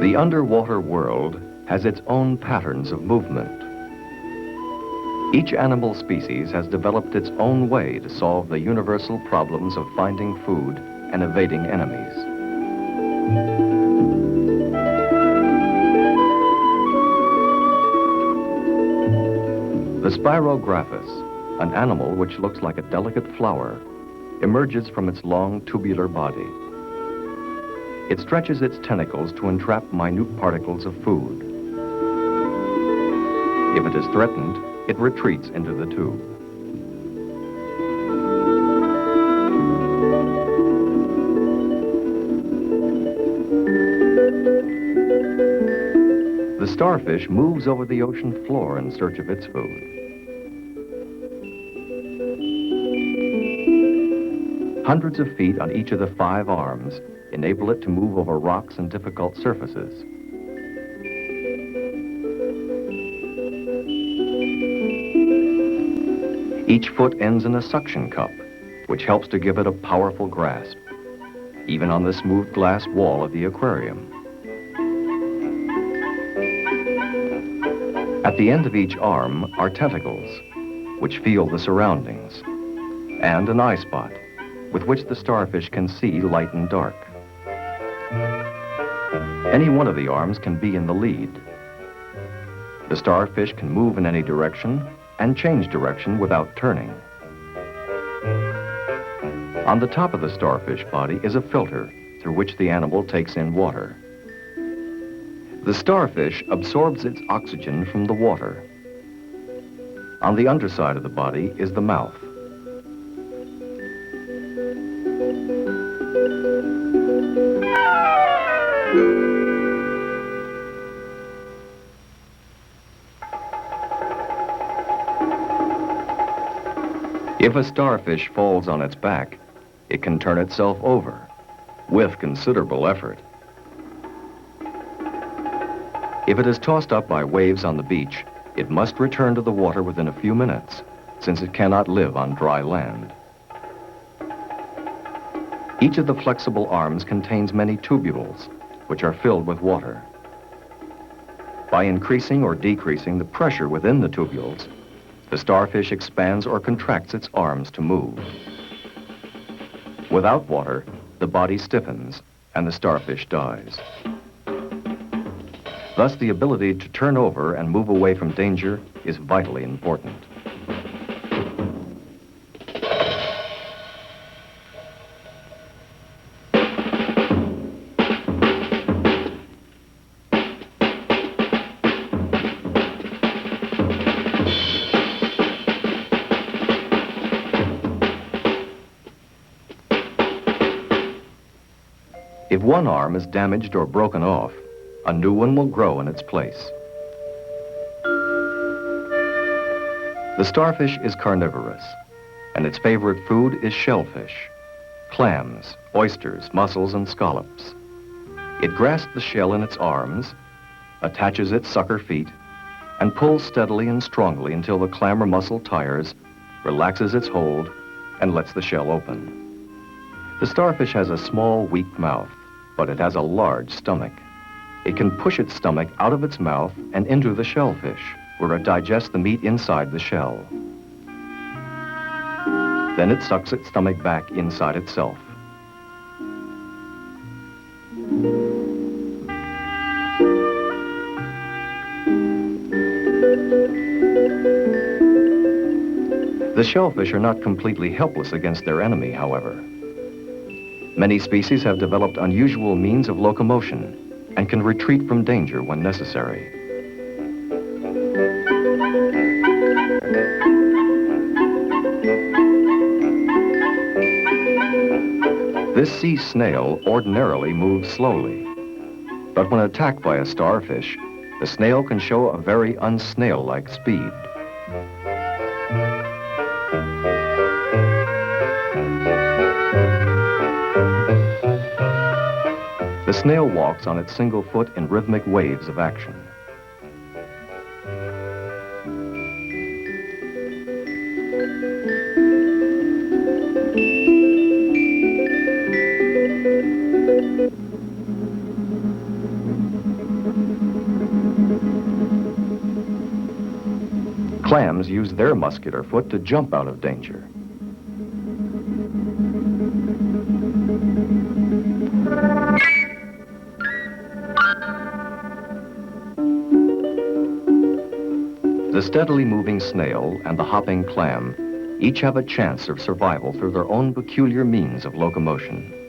The underwater world has its own patterns of movement. Each animal species has developed its own way to solve the universal problems of finding food and evading enemies. The Spirographus, an animal which looks like a delicate flower, emerges from its long tubular body. It stretches its tentacles to entrap minute particles of food. If it is threatened, it retreats into the tube. The starfish moves over the ocean floor in search of its food. Hundreds of feet on each of the 5 arms enable it to move over rocks and difficult surfaces. Each foot ends in a suction cup, which helps to give it a powerful grasp, even on the smooth glass wall of the aquarium. At the end of each arm are tentacles, which feel the surroundings, and an eye spot, with which the starfish can see light and dark. Any one of the arms can be in the lead. The starfish can move in any direction and change direction without turning. On the top of the starfish body is a filter through which the animal takes in water. The starfish absorbs its oxygen from the water. On the underside of the body is the mouth. If a starfish falls on its back, it can turn itself over with considerable effort. If it is tossed up by waves on the beach, it must return to the water within a few minutes, since it cannot live on dry land. Each of the flexible arms contains many tubules, which are filled with water. By increasing or decreasing the pressure within the tubules, the starfish expands or contracts its arms to move. Without water, the body stiffens and the starfish dies. Thus, the ability to turn over and move away from danger is vitally important. If one arm is damaged or broken off, a new one will grow in its place. The starfish is carnivorous, and its favorite food is shellfish, clams, oysters, mussels, and scallops. It grasps the shell in its arms, attaches its sucker feet, and pulls steadily and strongly until the clam or mussel tires, relaxes its hold, and lets the shell open. The starfish has a small, weak mouth, but it has a large stomach. It can push its stomach out of its mouth and into the shellfish, where it digests the meat inside the shell. Then it sucks its stomach back inside itself. The shellfish are not completely helpless against their enemy, however. Many species have developed unusual means of locomotion and can retreat from danger when necessary. This sea snail ordinarily moves slowly, but when attacked by a starfish, the snail can show a very unsnail-like speed. The snail walks on its single foot in rhythmic waves of action. Clams use their muscular foot to jump out of danger. The steadily moving snail and the hopping clam each have a chance of survival through their own peculiar means of locomotion.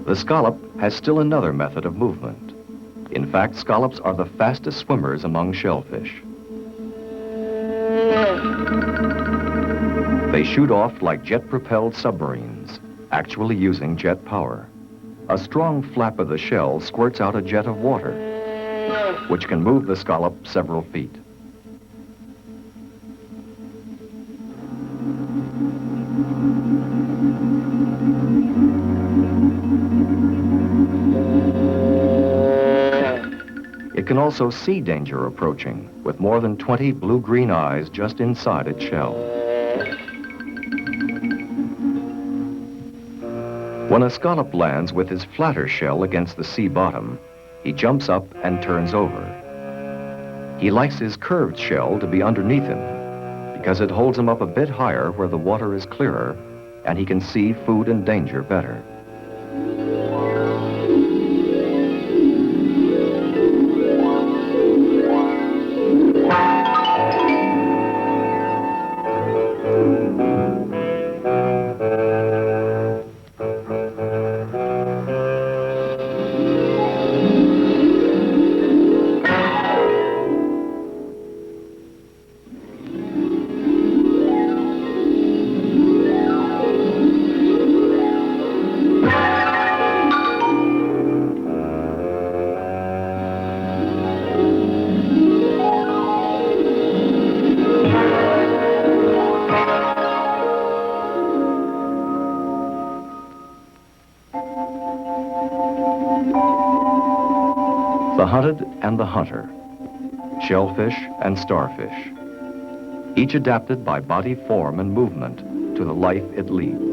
The scallop has still another method of movement. In fact, scallops are the fastest swimmers among shellfish. They shoot off like jet-propelled submarines, actually using jet power. A strong flap of the shell squirts out a jet of water, which can move the scallop several feet. It can also see danger approaching, with more than 20 blue-green eyes just inside its shell. When a scallop lands with his flatter shell against the sea bottom, he jumps up and turns over. He likes his curved shell to be underneath him because it holds him up a bit higher where the water is clearer and he can see food and danger better. The hunted and the hunter, shellfish and starfish, each adapted by body form and movement to the life it leads.